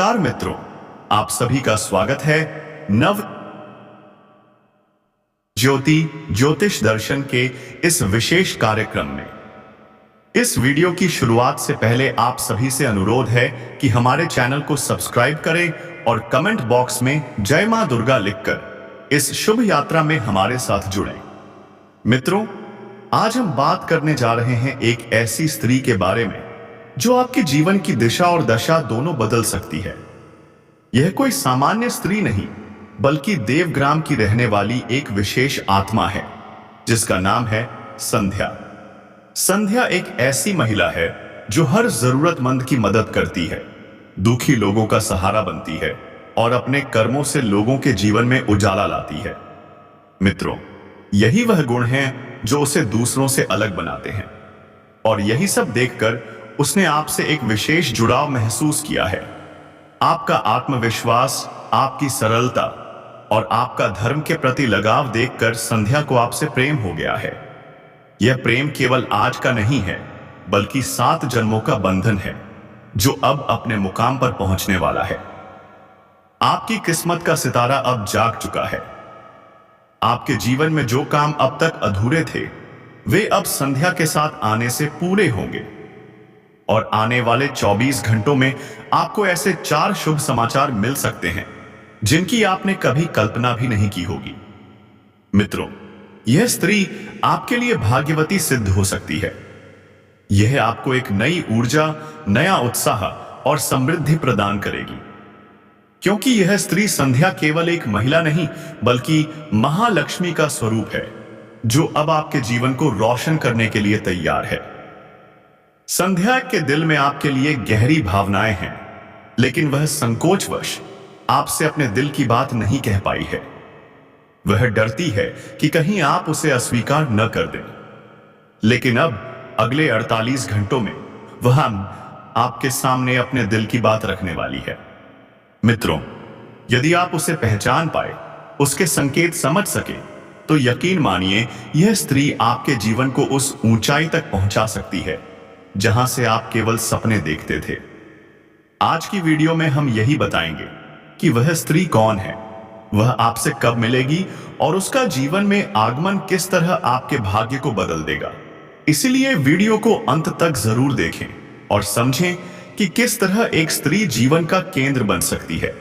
नमस्कार मित्रों, आप सभी का स्वागत है नव ज्योति ज्योतिष दर्शन के इस विशेष कार्यक्रम में। इस वीडियो की शुरुआत से पहले आप सभी से अनुरोध है कि हमारे चैनल को सब्सक्राइब करें और कमेंट बॉक्स में जय मां दुर्गा लिखकर इस शुभ यात्रा में हमारे साथ जुड़ें। मित्रों, आज हम बात करने जा रहे हैं एक ऐसी स्त्री के बारे में जो आपके जीवन की दिशा और दशा दोनों बदल सकती है। यह कोई सामान्य स्त्री नहीं, बल्कि देवग्राम की रहने वाली एक विशेष आत्मा है जिसका नाम है संध्या। संध्या एक ऐसी महिला है जो हर जरूरतमंद की मदद करती है, दुखी लोगों का सहारा बनती है और अपने कर्मों से लोगों के जीवन में उजाला लाती है। मित्रों, यही वह गुण हैं जो उसे दूसरों से अलग बनाते हैं, और यही सब देखकर उसने आपसे एक विशेष जुड़ाव महसूस किया है। आपका आत्मविश्वास, आपकी सरलता और आपका धर्म के प्रति लगाव देखकर संध्या को आपसे प्रेम हो गया है। यह प्रेम केवल आज का नहीं है, बल्कि 7 जन्मों का बंधन है जो अब अपने मुकाम पर पहुंचने वाला है। आपकी किस्मत का सितारा अब जाग चुका है। आपके जीवन में जो काम अब तक अधूरे थे, वे अब संध्या के साथ आने से पूरे होंगे। और आने वाले 24 घंटों में आपको ऐसे 4 शुभ समाचार मिल सकते हैं जिनकी आपने कभी कल्पना भी नहीं की होगी। मित्रों, यह स्त्री आपके लिए भाग्यवती सिद्ध हो सकती है। यह आपको एक नई ऊर्जा, नया उत्साह और समृद्धि प्रदान करेगी, क्योंकि यह स्त्री संध्या केवल एक महिला नहीं, बल्कि महालक्ष्मी का स्वरूप है जो अब आपके जीवन को रोशन करने के लिए तैयार है। संध्या के दिल में आपके लिए गहरी भावनाएं हैं, लेकिन वह संकोचवश आपसे अपने दिल की बात नहीं कह पाई है। वह डरती है कि कहीं आप उसे अस्वीकार न कर दें। लेकिन अब अगले 48 घंटों में वह आपके सामने अपने दिल की बात रखने वाली है। मित्रों, यदि आप उसे पहचान पाए, उसके संकेत समझ सके, तो यकीन मानिए यह स्त्री आपके जीवन को उस ऊंचाई तक पहुंचा सकती है जहां से आप केवल सपने देखते थे। आज की वीडियो में हम यही बताएंगे कि वह स्त्री कौन है, वह आपसे कब मिलेगी और उसका जीवन में आगमन किस तरह आपके भाग्य को बदल देगा। इसीलिए वीडियो को अंत तक जरूर देखें और समझें कि किस तरह एक स्त्री जीवन का केंद्र बन सकती है,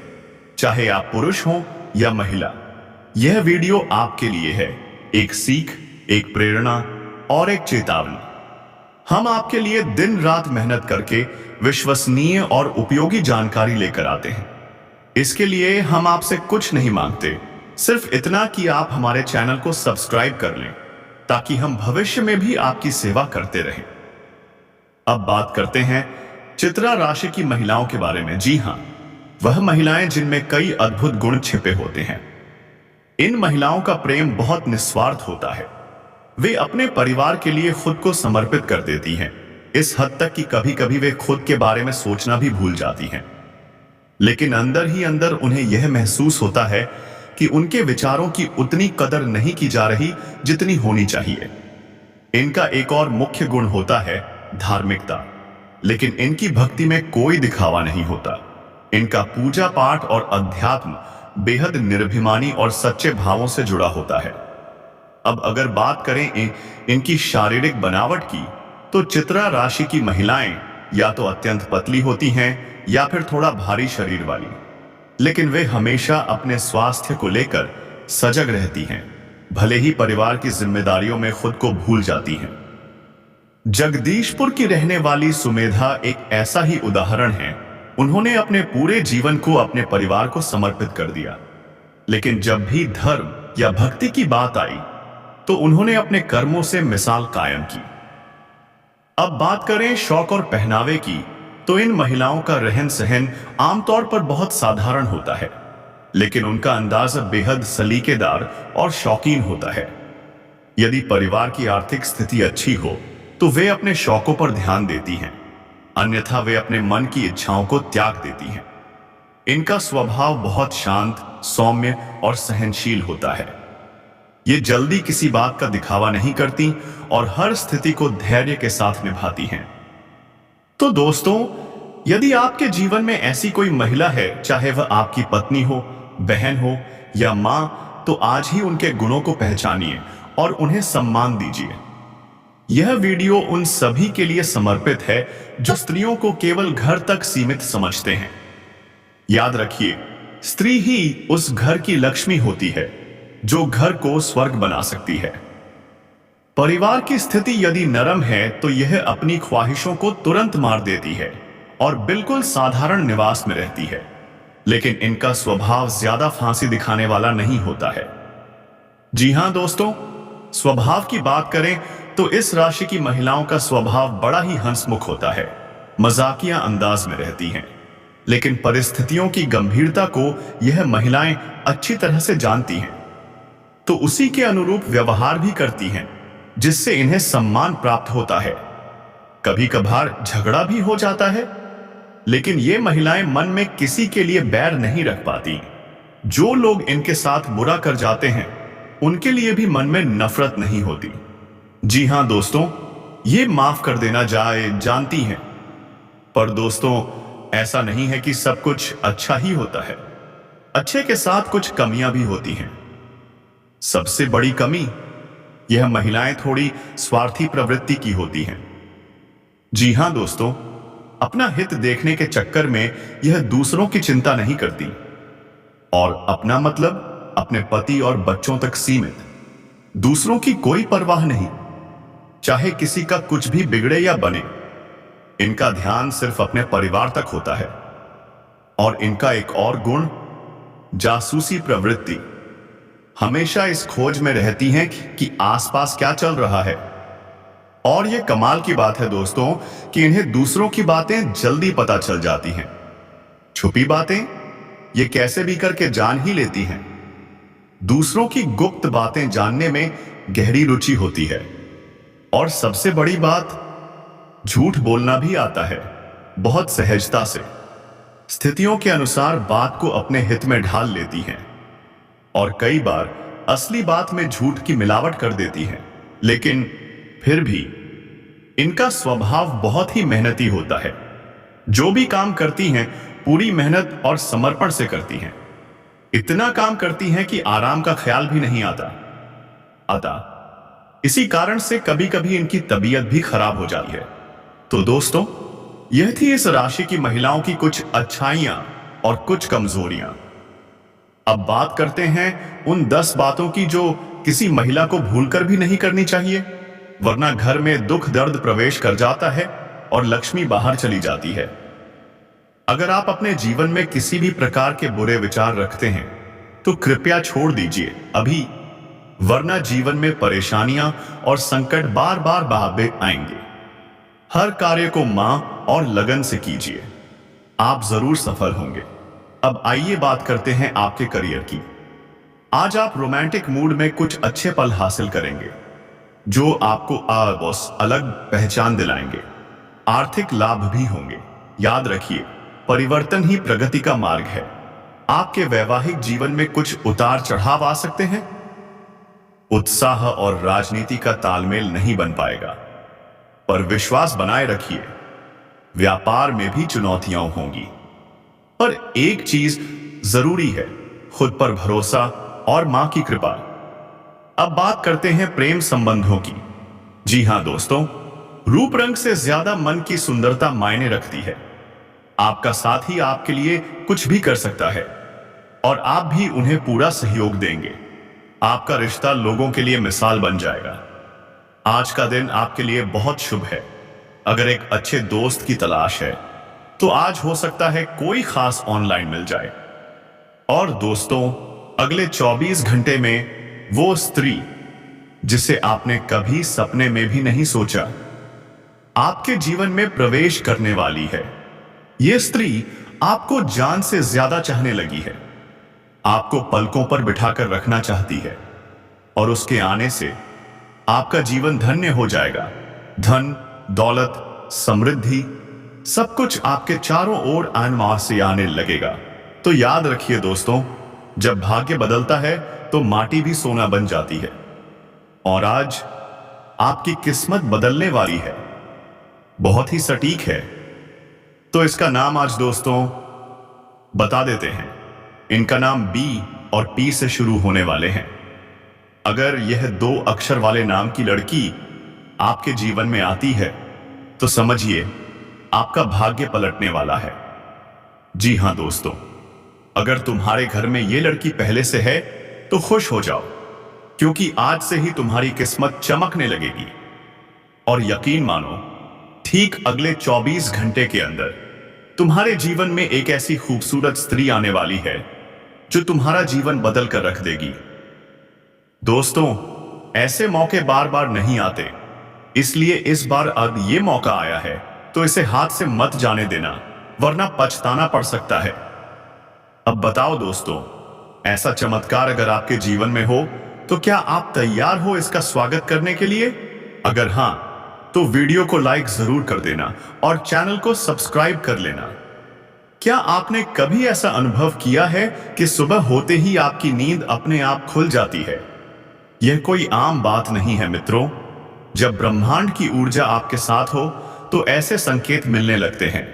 चाहे आप पुरुष हो या महिला। यह वीडियो आपके लिए है, एक सीख, एक प्रेरणा और एक चेतावनी। हम आपके लिए दिन रात मेहनत करके विश्वसनीय और उपयोगी जानकारी लेकर आते हैं। इसके लिए हम आपसे कुछ नहीं मांगते, सिर्फ इतना कि आप हमारे चैनल को सब्सक्राइब कर लें, ताकि हम भविष्य में भी आपकी सेवा करते रहें। अब बात करते हैं चित्रा राशि की महिलाओं के बारे में। जी हां, वह महिलाएं जिनमें कई अद्भुत गुण छिपे होते हैं। इन महिलाओं का प्रेम बहुत निस्वार्थ होता है। वे अपने परिवार के लिए खुद को समर्पित कर देती हैं, इस हद तक कि कभी कभी वे खुद के बारे में सोचना भी भूल जाती हैं। लेकिन अंदर ही अंदर उन्हें यह महसूस होता है कि उनके विचारों की उतनी कदर नहीं की जा रही जितनी होनी चाहिए। इनका एक और मुख्य गुण होता है धार्मिकता, लेकिन इनकी भक्ति में कोई दिखावा नहीं होता। इनका पूजा पाठ और अध्यात्म बेहद निर्भिमानी और सच्चे भावों से जुड़ा होता है। अब अगर बात करें इनकी शारीरिक बनावट की, तो चित्रा राशि की महिलाएं या तो अत्यंत पतली होती हैं या फिर थोड़ा भारी शरीर वाली, लेकिन वे हमेशा अपने स्वास्थ्य को लेकर सजग रहती हैं, भले ही परिवार की जिम्मेदारियों में खुद को भूल जाती हैं। जगदीशपुर की रहने वाली सुमेधा एक ऐसा ही उदाहरण है। उन्होंने अपने पूरे जीवन को अपने परिवार को समर्पित कर दिया, लेकिन जब भी धर्म या भक्ति की बात आई तो उन्होंने अपने कर्मों से मिसाल कायम की। अब बात करें शौक और पहनावे की, तो इन महिलाओं का रहन सहन आमतौर पर बहुत साधारण होता है, लेकिन उनका अंदाज बेहद सलीकेदार और शौकीन होता है। यदि परिवार की आर्थिक स्थिति अच्छी हो तो वे अपने शौकों पर ध्यान देती हैं, अन्यथा वे अपने मन की इच्छाओं को त्याग देती हैं। इनका स्वभाव बहुत शांत, सौम्य और सहनशील होता है। ये जल्दी किसी बात का दिखावा नहीं करती और हर स्थिति को धैर्य के साथ निभाती हैं। तो दोस्तों, यदि आपके जीवन में ऐसी कोई महिला है, चाहे वह आपकी पत्नी हो, बहन हो या मां, तो आज ही उनके गुणों को पहचानिए और उन्हें सम्मान दीजिए। यह वीडियो उन सभी के लिए समर्पित है जो स्त्रियों को केवल घर तक सीमित समझते हैं। याद रखिए, स्त्री ही उस घर की लक्ष्मी होती है जो घर को स्वर्ग बना सकती है। परिवार की स्थिति यदि नरम है तो यह अपनी ख्वाहिशों को तुरंत मार देती है और बिल्कुल साधारण निवास में रहती है, लेकिन इनका स्वभाव ज्यादा फांसी दिखाने वाला नहीं होता है। जी हां दोस्तों, स्वभाव की बात करें तो इस राशि की महिलाओं का स्वभाव बड़ा ही हंसमुख होता है, मजाकिया अंदाज में रहती हैं, लेकिन परिस्थितियों की गंभीरता को यह महिलाएं अच्छी तरह से जानती हैं, तो उसी के अनुरूप व्यवहार भी करती हैं, जिससे इन्हें सम्मान प्राप्त होता है। कभी कभार झगड़ा भी हो जाता है, लेकिन ये महिलाएं मन में किसी के लिए बैर नहीं रख पाती। जो लोग इनके साथ बुरा कर जाते हैं, उनके लिए भी मन में नफरत नहीं होती। जी हां दोस्तों, ये माफ कर देना जानती हैं। पर दोस्तों, ऐसा नहीं है कि सब कुछ अच्छा ही होता है। अच्छे के साथ कुछ कमियां भी होती हैं। सबसे बड़ी कमी, यह महिलाएं थोड़ी स्वार्थी प्रवृत्ति की होती हैं। जी हां दोस्तों, अपना हित देखने के चक्कर में यह दूसरों की चिंता नहीं करती और अपना मतलब अपने पति और बच्चों तक सीमित, दूसरों की कोई परवाह नहीं, चाहे किसी का कुछ भी बिगड़े या बने। इनका ध्यान सिर्फ अपने परिवार तक होता है। और इनका एक और गुण, जासूसी प्रवृत्ति। हमेशा इस खोज में रहती हैं कि आसपास क्या चल रहा है। और यह कमाल की बात है दोस्तों कि इन्हें दूसरों की बातें जल्दी पता चल जाती हैं। छुपी बातें ये कैसे भी करके जान ही लेती हैं। दूसरों की गुप्त बातें जानने में गहरी रुचि होती है। और सबसे बड़ी बात, झूठ बोलना भी आता है, बहुत सहजता से। स्थितियों के अनुसार बात को अपने हित में ढाल लेती हैं और कई बार असली बात में झूठ की मिलावट कर देती हैं। लेकिन फिर भी इनका स्वभाव बहुत ही मेहनती होता है। जो भी काम करती हैं पूरी मेहनत और समर्पण से करती हैं। इतना काम करती हैं कि आराम का ख्याल भी नहीं आता। इसी कारण से कभी कभी इनकी तबीयत भी खराब हो जाती है। तो दोस्तों, यह थी इस राशि की महिलाओं की कुछ अच्छाइयां और कुछ कमजोरियां। अब बात करते हैं उन 10 बातों की जो किसी महिला को भूलकर भी नहीं करनी चाहिए, वरना घर में दुख दर्द प्रवेश कर जाता है और लक्ष्मी बाहर चली जाती है। अगर आप अपने जीवन में किसी भी प्रकार के बुरे विचार रखते हैं तो कृपया छोड़ दीजिए अभी, वरना जीवन में परेशानियां और संकट बार बार बहावे आएंगे। हर कार्य को मां और लगन से कीजिए, आप जरूर सफल होंगे। अब आइए बात करते हैं आपके करियर की। आज आप रोमांटिक मूड में कुछ अच्छे पल हासिल करेंगे जो आपको अलग पहचान दिलाएंगे। आर्थिक लाभ भी होंगे। याद रखिए, परिवर्तन ही प्रगति का मार्ग है। आपके वैवाहिक जीवन में कुछ उतार चढ़ाव आ सकते हैं। उत्साह और राजनीति का तालमेल नहीं बन पाएगा, पर विश्वास बनाए रखिए। व्यापार में भी चुनौतियां होंगी, पर एक चीज जरूरी है, खुद पर भरोसा और मां की कृपा। अब बात करते हैं प्रेम संबंधों की। जी हां दोस्तों, रूप रंग से ज्यादा मन की सुंदरता मायने रखती है। आपका साथी आपके लिए कुछ भी कर सकता है और आप भी उन्हें पूरा सहयोग देंगे। आपका रिश्ता लोगों के लिए मिसाल बन जाएगा। आज का दिन आपके लिए बहुत शुभ है। अगर एक अच्छे दोस्त की तलाश है तो आज हो सकता है कोई खास ऑनलाइन मिल जाए। और दोस्तों, अगले 24 घंटे में वो स्त्री जिसे आपने कभी सपने में भी नहीं सोचा, आपके जीवन में प्रवेश करने वाली है। यह स्त्री आपको जान से ज्यादा चाहने लगी है, आपको पलकों पर बिठाकर रखना चाहती है और उसके आने से आपका जीवन धन्य हो जाएगा। धन, दौलत, समृद्धि, सब कुछ आपके चारों ओर आनमार से आने लगेगा। तो याद रखिए दोस्तों, जब भाग्य बदलता है तो माटी भी सोना बन जाती है। और आज आपकी किस्मत बदलने वाली है। बहुत ही सटीक है। तो इसका नाम आज दोस्तों बता देते हैं। इनका नाम बी और पी से शुरू होने वाले हैं। अगर यह 2 अक्षर वाले नाम की लड़की आपके जीवन में आती है तो समझिए आपका भाग्य पलटने वाला है। जी हां दोस्तों, अगर तुम्हारे घर में यह लड़की पहले से है तो खुश हो जाओ, क्योंकि आज से ही तुम्हारी किस्मत चमकने लगेगी। और यकीन मानो, ठीक अगले 24 घंटे के अंदर तुम्हारे जीवन में एक ऐसी खूबसूरत स्त्री आने वाली है जो तुम्हारा जीवन बदल कर रख देगी। दोस्तों, ऐसे मौके बार बार नहीं आते, इसलिए इस बार अब ये मौका आया है तो इसे हाथ से मत जाने देना, वरना पछताना पड़ सकता है। अब बताओ दोस्तों, ऐसा चमत्कार अगर आपके जीवन में हो तो क्या आप तैयार हो इसका स्वागत करने के लिए? अगर हां, तो वीडियो को लाइक जरूर कर देना और चैनल को सब्सक्राइब कर लेना। क्या आपने कभी ऐसा अनुभव किया है कि सुबह होते ही आपकी नींद अपने आप खुल जाती है? यह कोई आम बात नहीं है मित्रों। जब ब्रह्मांड की ऊर्जा आपके साथ हो तो ऐसे संकेत मिलने लगते हैं।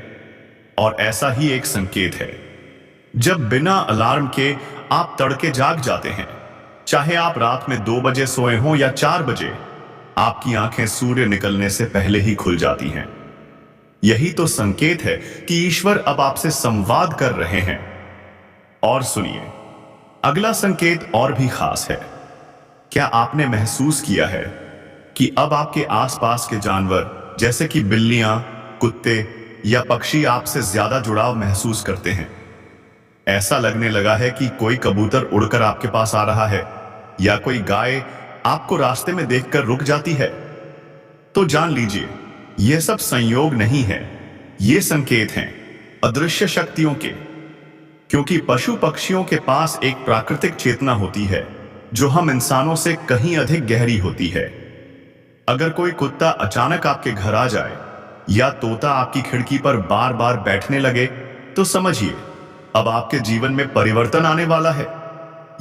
और ऐसा ही एक संकेत है जब बिना अलार्म के आप तड़के जाग जाते हैं। चाहे आप रात में 2 बजे सोए हों या 4 बजे, आपकी आंखें सूर्य निकलने से पहले ही खुल जाती हैं। यही तो संकेत है कि ईश्वर अब आपसे संवाद कर रहे हैं। और सुनिए, अगला संकेत और भी खास है। क्या आपने महसूस किया है कि अब आपके आसपास के जानवर जैसे कि बिल्लियां, कुत्ते या पक्षी आपसे ज्यादा जुड़ाव महसूस करते हैं? ऐसा लगने लगा है कि कोई कबूतर उड़कर आपके पास आ रहा है या कोई गाय आपको रास्ते में देखकर रुक जाती है। तो जान लीजिए, यह सब संयोग नहीं है, ये संकेत हैं अदृश्य शक्तियों के। क्योंकि पशु पक्षियों के पास एक प्राकृतिक चेतना होती है जो हम इंसानों से कहीं अधिक गहरी होती है। अगर कोई कुत्ता अचानक आपके घर आ जाए या तोता आपकी खिड़की पर बार बार बैठने लगे तो समझिए अब आपके जीवन में परिवर्तन आने वाला है।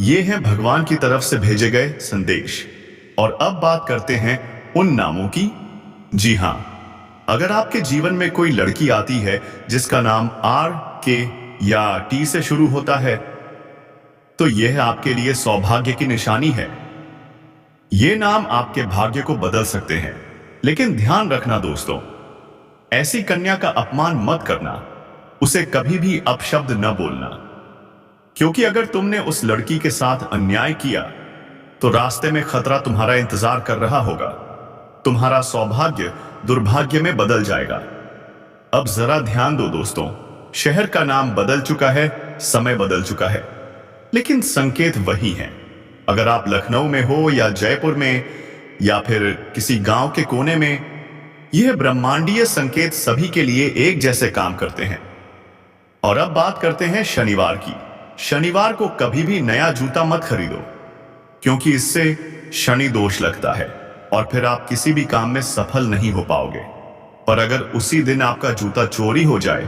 ये हैं भगवान की तरफ से भेजे गए संदेश। और अब बात करते हैं उन नामों की। जी हां, अगर आपके जीवन में कोई लड़की आती है जिसका नाम आर, के या टी से शुरू होता है तो यह आपके लिए सौभाग्य की निशानी है। ये नाम आपके भाग्य को बदल सकते हैं। लेकिन ध्यान रखना दोस्तों, ऐसी कन्या का अपमान मत करना, उसे कभी भी अपशब्द न बोलना। क्योंकि अगर तुमने उस लड़की के साथ अन्याय किया तो रास्ते में खतरा तुम्हारा इंतजार कर रहा होगा। तुम्हारा सौभाग्य दुर्भाग्य में बदल जाएगा। अब जरा ध्यान दो दोस्तों, शहर का नाम बदल चुका है, समय बदल चुका है, लेकिन संकेत वही है। अगर आप लखनऊ में हो या जयपुर में या फिर किसी गांव के कोने में, यह ब्रह्मांडीय संकेत सभी के लिए एक जैसे काम करते हैं। और अब बात करते हैं शनिवार की। शनिवार को कभी भी नया जूता मत खरीदो, क्योंकि इससे शनि दोष लगता है और फिर आप किसी भी काम में सफल नहीं हो पाओगे। पर अगर उसी दिन आपका जूता चोरी हो जाए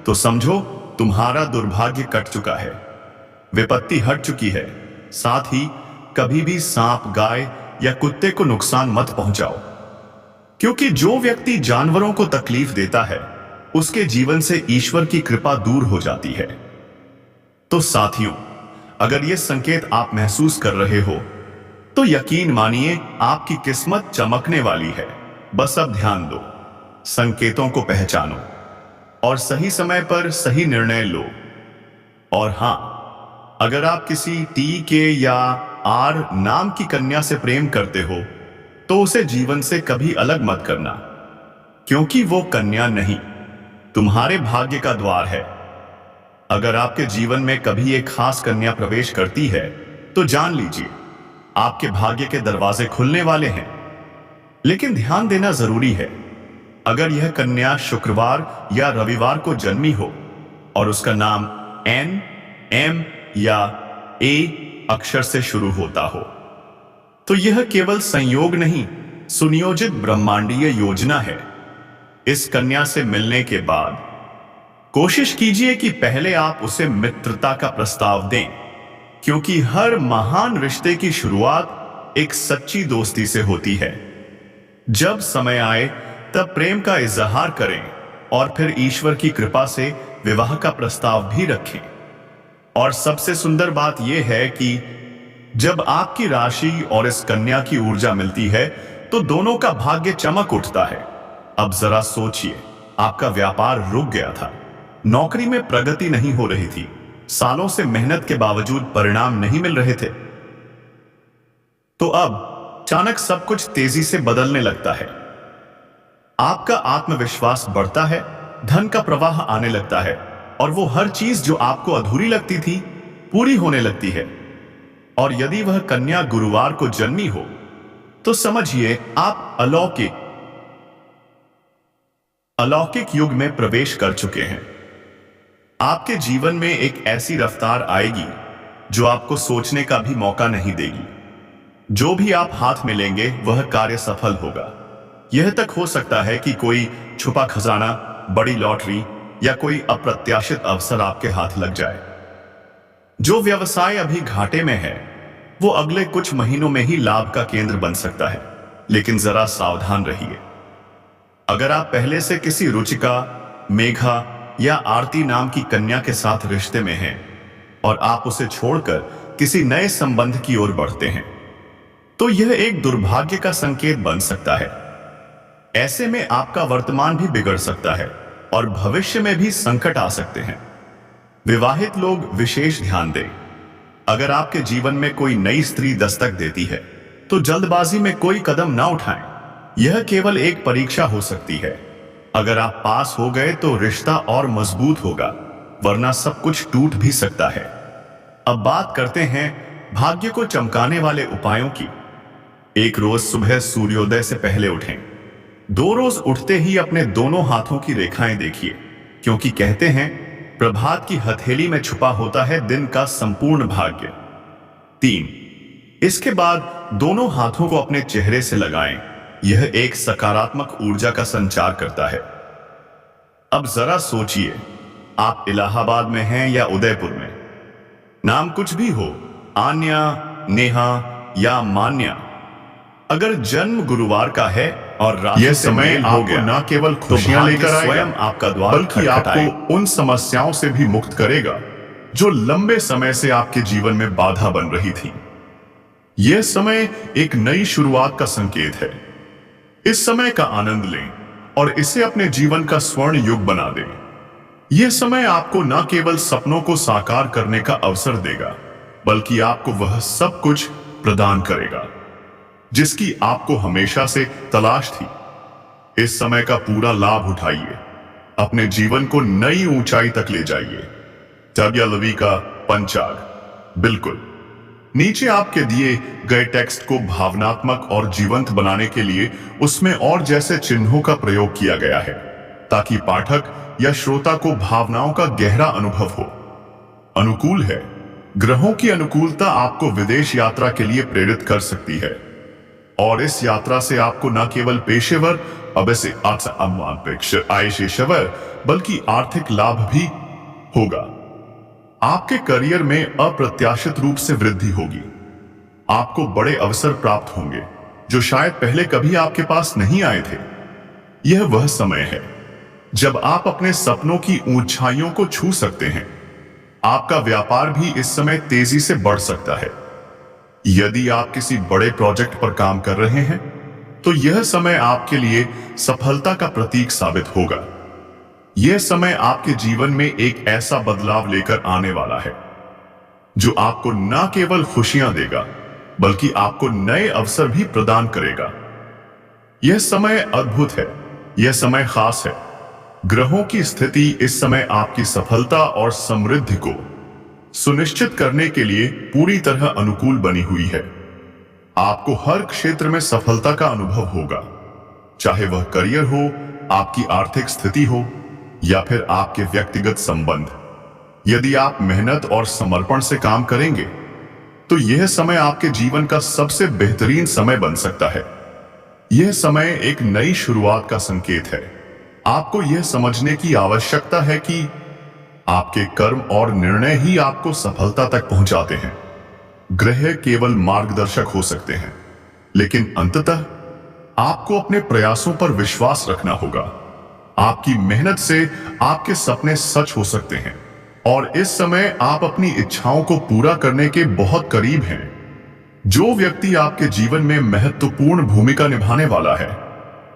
तो समझो तुम्हारा दुर्भाग्य कट चुका है, विपत्ति हट चुकी है। साथ ही कभी भी सांप, गाय या कुत्ते को नुकसान मत पहुंचाओ, क्योंकि जो व्यक्ति जानवरों को तकलीफ देता है उसके जीवन से ईश्वर की कृपा दूर हो जाती है। तो साथियों, अगर ये संकेत आप महसूस कर रहे हो तो यकीन मानिए आपकी किस्मत चमकने वाली है। बस अब ध्यान दो, संकेतों को पहचानो और सही समय पर सही निर्णय लो। और हां, अगर आप किसी टी, के या आर नाम की कन्या से प्रेम करते हो तो उसे जीवन से कभी अलग मत करना, क्योंकि वो कन्या नहीं, तुम्हारे भाग्य का द्वार है। अगर आपके जीवन में कभी एक खास कन्या प्रवेश करती है तो जान लीजिए आपके भाग्य के दरवाजे खुलने वाले हैं। लेकिन ध्यान देना जरूरी है, अगर यह कन्या शुक्रवार या रविवार को जन्मी हो और उसका नाम एन, एम या ए अक्षर से शुरू होता हो तो यह केवल संयोग नहीं, सुनियोजित ब्रह्मांडीय योजना है। इस कन्या से मिलने के बाद कोशिश कीजिए कि पहले आप उसे मित्रता का प्रस्ताव दें, क्योंकि हर महान रिश्ते की शुरुआत एक सच्ची दोस्ती से होती है। जब समय आए तब प्रेम का इजहार करें और फिर ईश्वर की कृपा से विवाह का प्रस्ताव भी रखें। और सबसे सुंदर बात यह है कि जब आपकी राशि और इस कन्या की ऊर्जा मिलती है तो दोनों का भाग्य चमक उठता है। अब जरा सोचिए, आपका व्यापार रुक गया था, नौकरी में प्रगति नहीं हो रही थी, सालों से मेहनत के बावजूद परिणाम नहीं मिल रहे थे, तो अब अचानक सब कुछ तेजी से बदलने लगता है। आपका आत्मविश्वास बढ़ता है, धन का प्रवाह आने लगता है और वो हर चीज जो आपको अधूरी लगती थी पूरी होने लगती है। और यदि वह कन्या गुरुवार को जन्मी हो तो समझिए आप अलौकिक युग में प्रवेश कर चुके हैं। आपके जीवन में एक ऐसी रफ्तार आएगी जो आपको सोचने का भी मौका नहीं देगी। जो भी आप हाथ में लेंगे वह कार्य सफल होगा। यह तक हो सकता है कि कोई छुपा खजाना, बड़ी लॉटरी या कोई अप्रत्याशित अवसर आपके हाथ लग जाए। जो व्यवसाय अभी घाटे में है वो अगले कुछ महीनों में ही लाभ का केंद्र बन सकता है। लेकिन जरा सावधान रहिए। अगर आप पहले से किसी रुचिका, मेघा या आरती नाम की कन्या के साथ रिश्ते में हैं और आप उसे छोड़कर किसी नए संबंध की ओर बढ़ते हैं तो यह एक दुर्भाग्य का संकेत बन सकता है। ऐसे में आपका वर्तमान भी बिगड़ सकता है और भविष्य में भी संकट आ सकते हैं। विवाहित लोग विशेष ध्यान दें। अगर आपके जीवन में कोई नई स्त्री दस्तक देती है तो जल्दबाजी में कोई कदम ना उठाएं। यह केवल एक परीक्षा हो सकती है। अगर आप पास हो गए तो रिश्ता और मजबूत होगा, वरना सब कुछ टूट भी सकता है। अब बात करते हैं भाग्य को चमकाने वाले उपायों की। एक रोज सुबह सूर्योदय से पहले उठें। 2 रोज उठते ही अपने दोनों हाथों की रेखाएं देखिए, क्योंकि कहते हैं प्रभात की हथेली में छुपा होता है दिन का संपूर्ण भाग्य। 3, इसके बाद दोनों हाथों को अपने चेहरे से लगाएं। यह एक सकारात्मक ऊर्जा का संचार करता है। अब जरा सोचिए, आप इलाहाबाद में हैं या उदयपुर में। नाम कुछ भी हो, आन्या, नेहा या मान्या। अगर जन्म गुरुवार का है और राशि यह से समय मेल हो आपको गया न केवल तो खुशियां भाग्य लेकर आएगा, स्वयं आपका द्वार बल्कि आपको उन समस्याओं से भी मुक्त करेगा जो लंबे समय से आपके जीवन में बाधा बन रही थी। यह समय एक नई शुरुआत का संकेत है। इस समय का आनंद लें और इसे अपने जीवन का स्वर्ण युग बना दें। यह समय आपको न केवल सपनों को साकार करने का अवसर देगा, बल्कि आपको वह सब कुछ प्रदान करेगा जिसकी आपको हमेशा से तलाश थी। इस समय का पूरा लाभ उठाइए, अपने जीवन को नई ऊंचाई तक ले जाइए। लवी का पंचाग। बिल्कुल नीचे आपके दिए गए टेक्स्ट को भावनात्मक और जीवंत बनाने के लिए उसमें और जैसे चिन्हों का प्रयोग किया गया है ताकि पाठक या श्रोता को भावनाओं का गहरा अनुभव हो। अनुकूल है। ग्रहों की अनुकूलता आपको विदेश यात्रा के लिए प्रेरित कर सकती है और इस यात्रा से आपको न केवल पेशेवर बल्कि आर्थिक लाभ भी होगा। आपके करियर में अप्रत्याशित रूप से वृद्धि होगी। आपको बड़े अवसर प्राप्त होंगे जो शायद पहले कभी आपके पास नहीं आए थे। यह वह समय है जब आप अपने सपनों की ऊंचाइयों को छू सकते हैं। आपका व्यापार भी इस समय तेजी से बढ़ सकता है। यदि आप किसी बड़े प्रोजेक्ट पर काम कर रहे हैं तो यह समय आपके लिए सफलता का प्रतीक साबित होगा। यह समय आपके जीवन में एक ऐसा बदलाव लेकर आने वाला है जो आपको न केवल खुशियां देगा बल्कि आपको नए अवसर भी प्रदान करेगा। यह समय अद्भुत है, यह समय खास है। ग्रहों की स्थिति इस समय आपकी सफलता और समृद्धि को सुनिश्चित करने के लिए पूरी तरह अनुकूल बनी हुई है। आपको हर क्षेत्र में सफलता का अनुभव होगा, चाहे वह करियर हो, आपकी आर्थिक स्थिति हो या फिर आपके व्यक्तिगत संबंध। यदि आप मेहनत और समर्पण से काम करेंगे तो यह समय आपके जीवन का सबसे बेहतरीन समय बन सकता है। यह समय एक नई शुरुआत का संकेत है। आपको यह समझने की आवश्यकता है कि आपके कर्म और निर्णय ही आपको सफलता तक पहुंचाते हैं। ग्रह केवल मार्गदर्शक हो सकते हैं, लेकिन अंततः आपको अपने प्रयासों पर विश्वास रखना होगा। आपकी मेहनत से आपके सपने सच हो सकते हैं और इस समय आप अपनी इच्छाओं को पूरा करने के बहुत करीब हैं। जो व्यक्ति आपके जीवन में महत्वपूर्ण भूमिका निभाने वाला है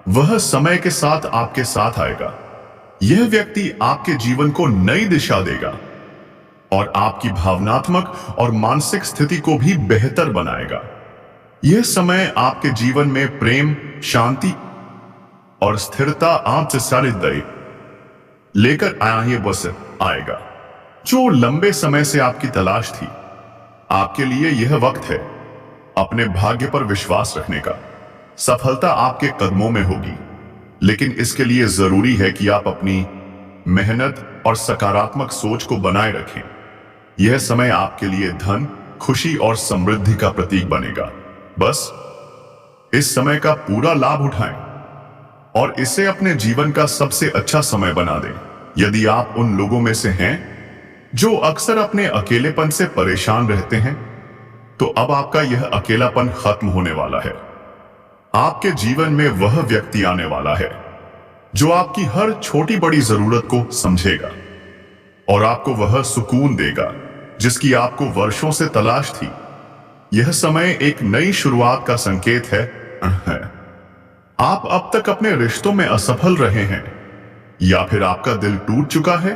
वह समय के साथ आपके साथ आएगा। यह व्यक्ति आपके जीवन को नई दिशा देगा और आपकी भावनात्मक और मानसिक स्थिति को भी बेहतर बनाएगा। यह समय आपके जीवन में प्रेम, शांति और स्थिरता लेकर आएगा जो लंबे समय से आपकी तलाश थी। आपके लिए यह वक्त है अपने भाग्य पर विश्वास रखने का। सफलता आपके कदमों में होगी, लेकिन इसके लिए जरूरी है कि आप अपनी मेहनत और सकारात्मक सोच को बनाए रखें। यह समय आपके लिए धन, खुशी और समृद्धि का प्रतीक बनेगा। बस इस समय का पूरा लाभ उठाएं और इसे अपने जीवन का सबसे अच्छा समय बना दें। यदि आप उन लोगों में से हैं जो अक्सर अपने अकेलेपन से परेशान रहते हैं, तो अब आपका यह अकेलापन खत्म होने वाला है। आपके जीवन में वह व्यक्ति आने वाला है जो आपकी हर छोटी बड़ी जरूरत को समझेगा और आपको वह सुकून देगा जिसकी आपको वर्षों से तलाश थी। यह समय एक नई शुरुआत का संकेत है। आप अब तक अपने रिश्तों में असफल रहे हैं या फिर आपका दिल टूट चुका है,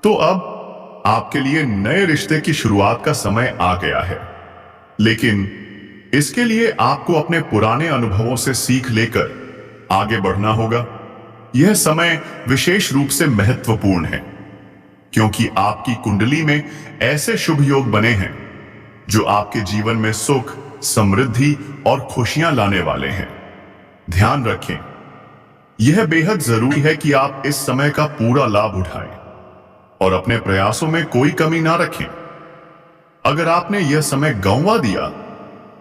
तो अब आपके लिए नए रिश्ते की शुरुआत का समय आ गया है। लेकिन इसके लिए आपको अपने पुराने अनुभवों से सीख लेकर आगे बढ़ना होगा। यह समय विशेष रूप से महत्वपूर्ण है क्योंकि आपकी कुंडली में ऐसे शुभ योग बने हैं जो आपके जीवन में सुख, समृद्धि और खुशियां लाने वाले हैं। ध्यान रखें, यह बेहद जरूरी है कि आप इस समय का पूरा लाभ उठाएं और अपने प्रयासों में कोई कमी ना रखें। अगर आपने यह समय गंवा दिया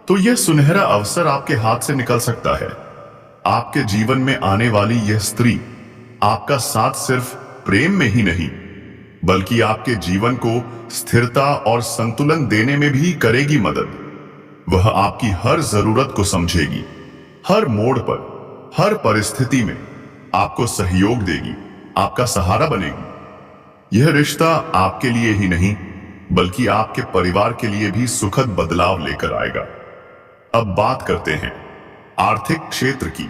तो यह सुनहरा अवसर आपके हाथ से निकल सकता है। आपके जीवन में आने वाली यह स्त्री आपका साथ सिर्फ प्रेम में ही नहीं, बल्कि आपके जीवन को स्थिरता और संतुलन देने में भी करेगी मदद। वह आपकी हर जरूरत को समझेगी, हर मोड़ पर, हर परिस्थिति में आपको सहयोग देगी, आपका सहारा बनेगी। यह रिश्ता आपके लिए ही नहीं बल्कि आपके परिवार के लिए भी सुखद बदलाव लेकर आएगा। अब बात करते हैं आर्थिक क्षेत्र की।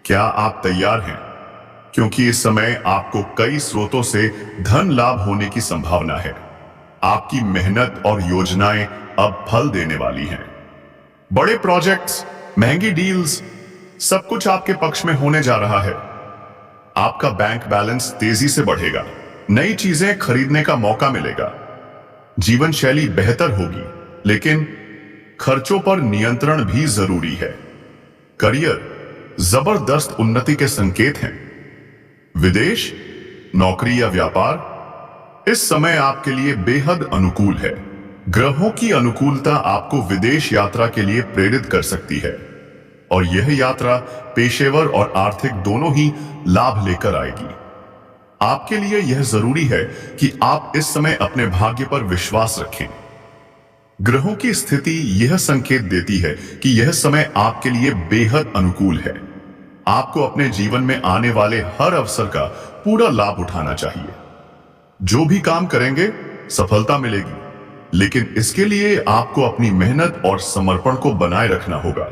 क्या आप तैयार हैं? क्योंकि इस समय आपको कई स्रोतों से धन लाभ होने की संभावना है। आपकी मेहनत और योजनाएं अब फल देने वाली हैं। बड़े प्रोजेक्ट्स, महंगी डील्स, सब कुछ आपके पक्ष में होने जा रहा है। आपका बैंक बैलेंस तेजी से बढ़ेगा, नई चीजें खरीदने का मौका मिलेगा, जीवन शैली बेहतर होगी, लेकिन खर्चों पर नियंत्रण भी जरूरी है। करियर, जबरदस्त उन्नति के संकेत हैं। विदेश, नौकरी या व्यापार, इस समय आपके लिए बेहद अनुकूल है। ग्रहों की अनुकूलता आपको विदेश यात्रा के लिए प्रेरित कर सकती है और यह यात्रा पेशेवर और आर्थिक दोनों ही लाभ लेकर आएगी। आपके लिए यह जरूरी है कि आप इस समय अपने भाग्य पर विश्वास रखें। ग्रहों की स्थिति यह संकेत देती है कि यह समय आपके लिए बेहद अनुकूल है। आपको अपने जीवन में आने वाले हर अवसर का पूरा लाभ उठाना चाहिए। जो भी काम करेंगे सफलता मिलेगी, लेकिन इसके लिए आपको अपनी मेहनत और समर्पण को बनाए रखना होगा।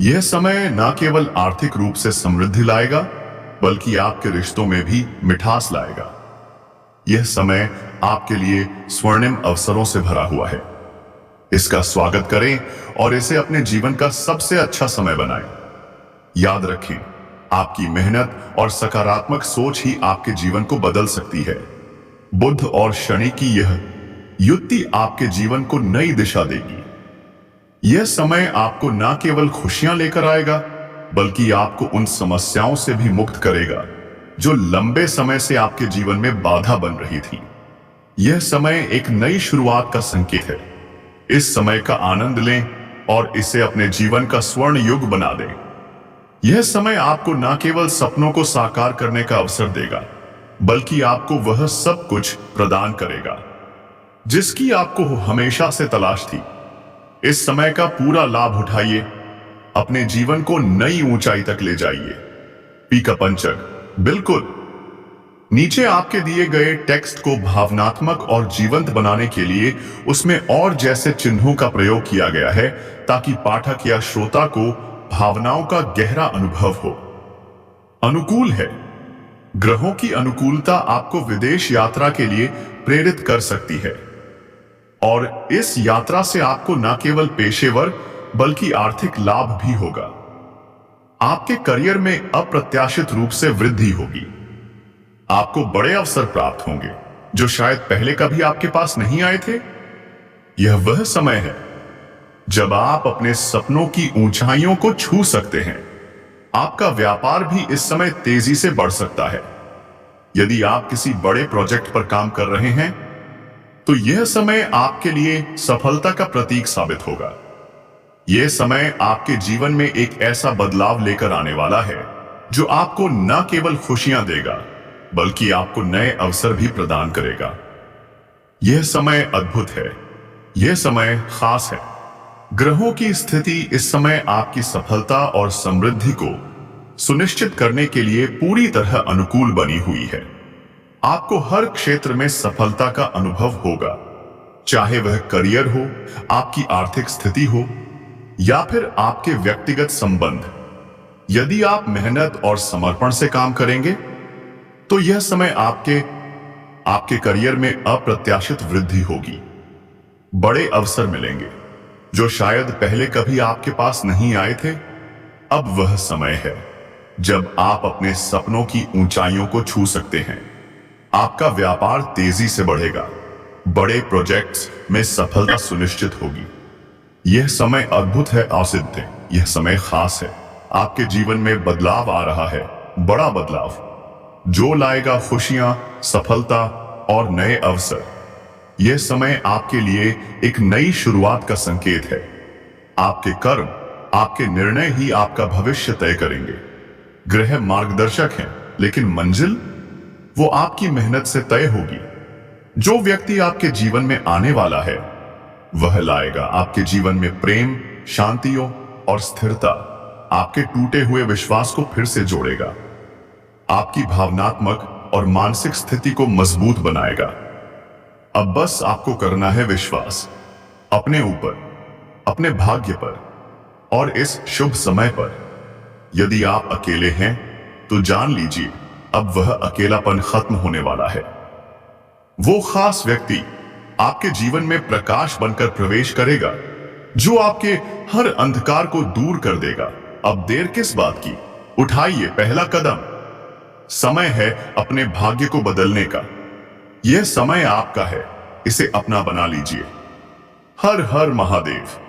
यह समय न केवल आर्थिक रूप से समृद्धि लाएगा बल्कि आपके रिश्तों में भी मिठास लाएगा। यह समय आपके लिए स्वर्णिम अवसरों से भरा हुआ है। इसका स्वागत करें और इसे अपने जीवन का सबसे अच्छा समय बनाएं। याद रखें, आपकी मेहनत और सकारात्मक सोच ही आपके जीवन को बदल सकती है। बुध और शनि की यह युति आपके जीवन को नई दिशा देगी। यह समय आपको न केवल खुशियां लेकर आएगा बल्कि आपको उन समस्याओं से भी मुक्त करेगा जो लंबे समय से आपके जीवन में बाधा बन रही थी। यह समय एक नई शुरुआत का संकेत है। इस समय का आनंद लें और इसे अपने जीवन का स्वर्ण युग बना दें। यह समय आपको न केवल सपनों को साकार करने का अवसर देगा बल्कि आपको वह सब कुछ प्रदान करेगा जिसकी आपको हमेशा से तलाश थी। इस समय का पूरा लाभ उठाइए, अपने जीवन को नई ऊंचाई तक ले जाइए। पी का पंचक, बिल्कुल। नीचे आपके दिए गए टेक्स्ट को भावनात्मक और जीवंत बनाने के लिए उसमें और जैसे चिन्हों का प्रयोग किया गया है ताकि पाठक या श्रोता को भावनाओं का गहरा अनुभव हो। अनुकूल है। ग्रहों की अनुकूलता आपको विदेश यात्रा के लिए प्रेरित कर सकती है और इस यात्रा से आपको न केवल पेशेवर बल्कि आर्थिक लाभ भी होगा। आपके करियर में अप्रत्याशित रूप से वृद्धि होगी। आपको बड़े अवसर प्राप्त होंगे जो शायद पहले कभी आपके पास नहीं आए थे। यह वह समय है जब आप अपने सपनों की ऊंचाइयों को छू सकते हैं। आपका व्यापार भी इस समय तेजी से बढ़ सकता है। यदि आप किसी बड़े प्रोजेक्ट पर काम कर रहे हैं तो यह समय आपके लिए सफलता का प्रतीक साबित होगा। यह समय आपके जीवन में एक ऐसा बदलाव लेकर आने वाला है जो आपको न केवल खुशियां देगा बल्कि आपको नए अवसर भी प्रदान करेगा। यह समय अद्भुत है। यह समय खास है। ग्रहों की स्थिति इस समय आपकी सफलता और समृद्धि को सुनिश्चित करने के लिए पूरी तरह अनुकूल बनी हुई है। आपको हर क्षेत्र में सफलता का अनुभव होगा, चाहे वह करियर हो, आपकी आर्थिक स्थिति हो या फिर आपके व्यक्तिगत संबंध। यदि आप मेहनत और समर्पण से काम करेंगे तो यह समय आपके करियर में अप्रत्याशित वृद्धि होगी। बड़े अवसर मिलेंगे जो शायद पहले कभी आपके पास नहीं आए थे। अब वह समय है जब आप अपने सपनों की ऊंचाइयों को छू सकते हैं। आपका व्यापार तेजी से बढ़ेगा। बड़े प्रोजेक्ट्स में सफलता सुनिश्चित होगी। यह समय अद्भुत है औसिध्य। यह समय खास है। आपके जीवन में बदलाव आ रहा है, बड़ा बदलाव जो लाएगा खुशियां, सफलता और नए अवसर। यह समय आपके लिए एक नई शुरुआत का संकेत है। आपके कर्म, आपके निर्णय ही आपका भविष्य तय करेंगे। ग्रह मार्गदर्शक हैं, लेकिन मंजिल वो आपकी मेहनत से तय होगी। जो व्यक्ति आपके जीवन में आने वाला है वह लाएगा आपके जीवन में प्रेम, शांति और स्थिरता। आपके टूटे हुए विश्वास को फिर से जोड़ेगा। आपकी भावनात्मक और मानसिक स्थिति को मजबूत बनाएगा। अब बस आपको करना है विश्वास अपने ऊपर, अपने भाग्य पर और इस शुभ समय पर। यदि आप अकेले हैं तो जान लीजिए अब वह अकेलापन खत्म होने वाला है। वो खास व्यक्ति आपके जीवन में प्रकाश बनकर प्रवेश करेगा जो आपके हर अंधकार को दूर कर देगा। अब देर किस बात की? उठाइए पहला कदम। समय है अपने भाग्य को बदलने का। यह समय आपका है, इसे अपना बना लीजिए। हर हर महादेव।